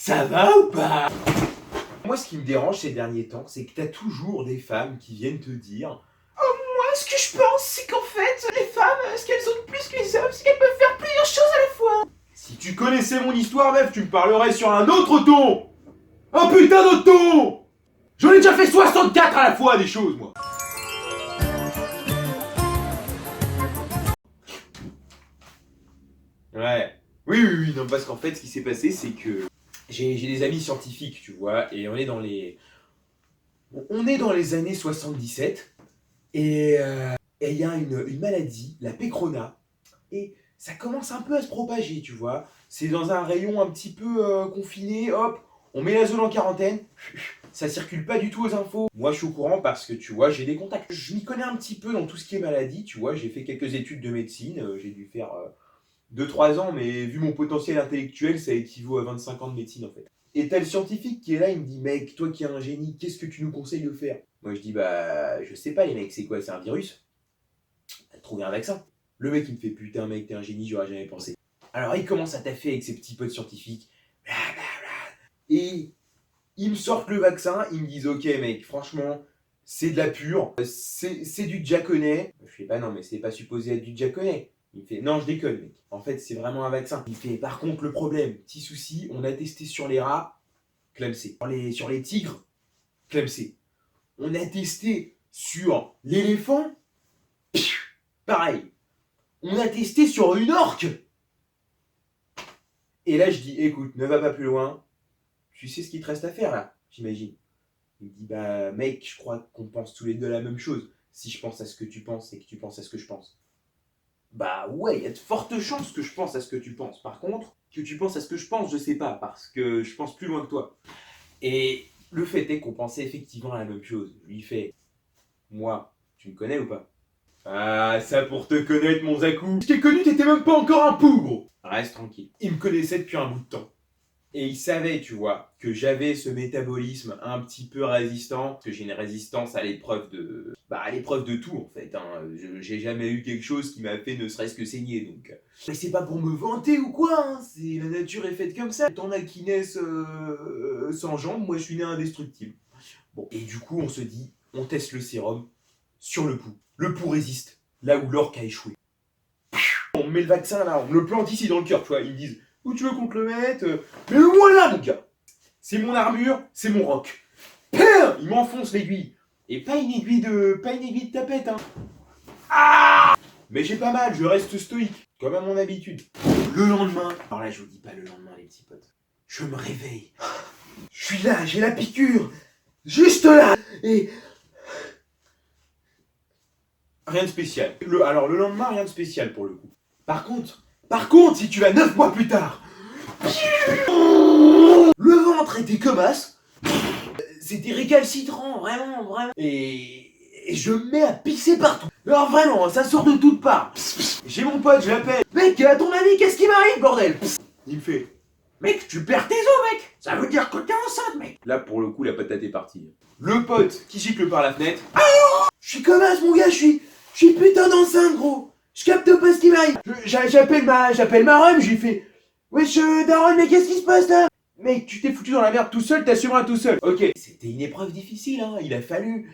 Ça va ou pas? Moi, ce qui me dérange ces derniers temps, c'est que t'as toujours des femmes qui viennent te dire moi, ce que je pense, c'est qu'en fait, les femmes, ce qu'elles ont de plus que les hommes, c'est qu'elles peuvent faire plusieurs choses à la fois. Si tu connaissais mon histoire, meuf, tu me parlerais sur un autre ton. Un putain d'autre ton. J'en ai déjà fait 64 à la fois des choses, moi. Ouais. Oui, non, parce qu'en fait, ce qui s'est passé, c'est que j'ai des amis scientifiques, tu vois, et on est dans les années 77, et il y a une maladie, la pécrona, et ça commence un peu à se propager, tu vois. C'est dans un rayon un petit peu confiné, hop, on met la zone en quarantaine, ça circule pas du tout aux infos. Moi, je suis au courant parce que, tu vois, j'ai des contacts. Je m'y connais un petit peu dans tout ce qui est maladie, tu vois, j'ai fait quelques études de médecine, j'ai dû faire 2-3 ans, mais vu mon potentiel intellectuel, ça équivaut à 25 ans de médecine, en fait. Et t'as le scientifique qui est là, il me dit, mec, toi qui es un génie, qu'est-ce que tu nous conseilles de faire? Moi, je dis, bah, je sais pas, les mecs, c'est quoi? C'est un virus? Trouver un vaccin. Le mec, il me fait, putain, mec, t'es un génie, j'aurais jamais pensé. Alors, il commence à taffer avec ses petits potes scientifiques, et ils me sortent le vaccin, ils me disent, ok, mec, franchement, c'est de la pure, c'est du japonais. Je fais, bah non, mais c'est pas supposé être du japonais. Il me fait, non, je déconne, mec. En fait, c'est vraiment un vaccin. Il me fait, par contre, le problème, petit souci, on a testé sur les rats, clamsé. Sur les tigres, clamsé. On a testé sur l'éléphant, pareil. On a testé sur une orque. Et là, je dis, écoute, ne va pas plus loin. Tu sais ce qu'il te reste à faire, là, j'imagine. Il me dit, bah, mec, je crois qu'on pense tous les deux la même chose. Si je pense à ce que tu penses et que tu penses à ce que je pense. Bah ouais, il y a de fortes chances que je pense à ce que tu penses. Par contre, que tu penses à ce que je pense, je sais pas, parce que je pense plus loin que toi. Et le fait est qu'on pensait effectivement à la même chose. Je lui fais, moi, tu me connais ou pas? Ah, ça pour te connaître, mon Zakou. Je t'ai connu, t'étais même pas encore un pou, gros. Reste tranquille. Il me connaissait depuis un bout de temps. Et il savait, tu vois, que j'avais ce métabolisme un petit peu résistant, que j'ai une résistance à l'épreuve de... Bah, à l'épreuve de tout, en fait. Hein. J'ai jamais eu quelque chose qui m'a fait ne serait-ce que saigner, donc... Mais c'est pas pour me vanter ou quoi, hein. C'est... La nature est faite comme ça. T'en as qui naissent sans jambes, moi je suis né indestructible. Bon, et du coup, on se dit, on teste le sérum sur le pouls. Le pouls résiste, là où l'orque a échoué. On met le vaccin là, on me le plante ici dans le cœur, tu vois. Ils me disent, où tu veux qu'on te le mette? Mais le voilà, mon gars. C'est mon armure, c'est mon roc. Père, il m'enfonce l'aiguille. Et pas une aiguille de tapette, hein. Ah, mais j'ai pas mal, je reste stoïque, comme à mon habitude. Le lendemain, alors là, je vous dis pas le lendemain, les petits potes. Je me réveille. Je suis là, j'ai la piqûre. Juste là. Et... rien de spécial. Alors, le lendemain, rien de spécial pour le coup. Par contre, si tu vas 9 mois plus tard, le ventre était comme as, c'était récalcitrant, vraiment. Et je me mets à pisser partout. Alors vraiment, ça sort de toutes parts. J'ai mon pote, je l'appelle. Mec, à ton avis, qu'est-ce qui m'arrive, bordel? Il me fait, mec, tu perds tes os, mec. Ça veut dire que t'es enceinte, mec. Là, pour le coup, la patate est partie. Le pote qui gicle par la fenêtre. Je suis comme as, mon gars, je suis putain d'enceinte, gros. Je capte pas ce qui m'arrive. J'appelle ma rhum, je lui fais, wesh, Daron, mais qu'est-ce qui se passe là? Mec, tu t'es foutu dans la merde tout seul, t'assumeras tout seul. Ok, c'était une épreuve difficile, hein. Il a fallu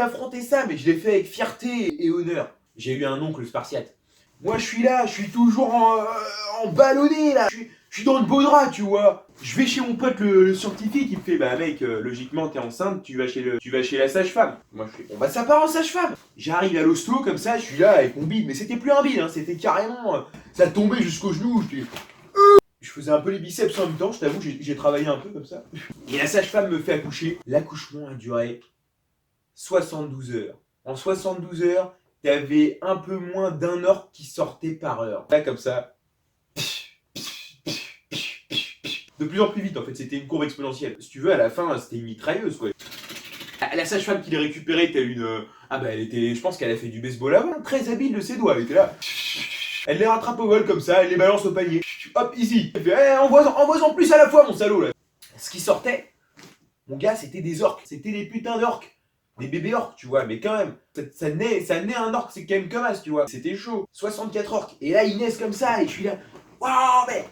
affronter ça, mais je l'ai fait avec fierté et honneur. J'ai eu un oncle spartiate. Moi, je suis là, je suis toujours en ballonné, là. Je suis dans le beau drap, tu vois. Je vais chez mon pote le scientifique, il me fait, bah mec, logiquement, t'es enceinte, tu vas chez la sage-femme. Moi, je fais, bon bah ça part en sage-femme. J'arrive à l'hosto, comme ça, je suis là avec mon bide, mais c'était plus un bide, hein, c'était carrément... ça tombait jusqu'au genou, je faisais un peu les biceps en même temps, je t'avoue, j'ai travaillé un peu comme ça. Et la sage-femme me fait accoucher. L'accouchement a duré 72 heures. En 72 heures, t'avais un peu moins d'un orque qui sortait par heure. Là, comme ça. De plus en plus vite, en fait, c'était une courbe exponentielle. Si tu veux, à la fin, c'était une mitrailleuse, quoi. La sage-femme qui les récupérait, t'as une... ah bah, elle était... je pense qu'elle a fait du baseball avant. Très habile de ses doigts, elle était là. Elle les rattrape au vol comme ça, elle les balance au panier. Hop, easy. Elle fait, envoie-en plus à la fois, mon salaud, là. Ce qui sortait, mon gars, c'était des orques. C'était des putains d'orques. Des bébés orques, tu vois, mais quand même. Ça naît un orque, c'est quand même comme as, tu vois. C'était chaud. 64 orques. Et là, ils naissent comme ça, et je suis là. Waouh, mais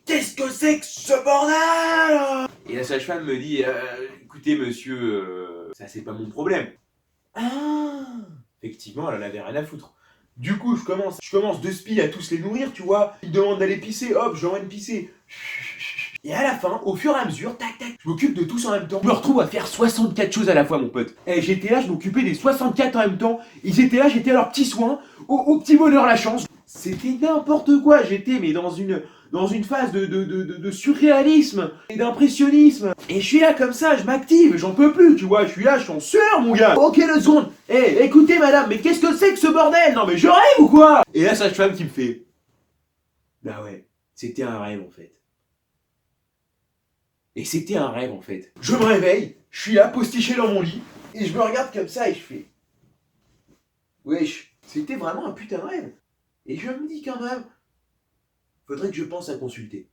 qu'est-ce que c'est que ce bordel? Et la sage-femme me dit, écoutez monsieur, ça c'est pas mon problème. Ah, effectivement, elle en avait rien à foutre. Du coup, je commence de spi à tous les nourrir, tu vois. Ils demandent d'aller pisser, hop, j'emmène pisser. Et à la fin, au fur et à mesure, tac tac, je m'occupe de tous en même temps. Je me retrouve à faire 64 choses à la fois, mon pote. Et j'étais là, je m'occupais des 64 en même temps. Ils étaient là, j'étais à leur petit soin, au petit bonheur la chance. C'était n'importe quoi, j'étais mais dans une phase de surréalisme et d'impressionnisme. Et je suis là comme ça, je m'active, j'en peux plus, tu vois, je suis là, je suis en sueur, mon gars. Ok, 2 secondes. Écoutez, madame, mais qu'est-ce que c'est que ce bordel? Non, mais je rêve ou quoi? Et là, sage-femme qui me fait, bah ouais, c'était un rêve en fait. Et c'était un rêve en fait. Je me réveille, je suis là, postiché dans mon lit, et je me regarde comme ça et je fais, wesh, c'était vraiment un putain de rêve. Et je me dis quand même, faudrait que je pense à consulter.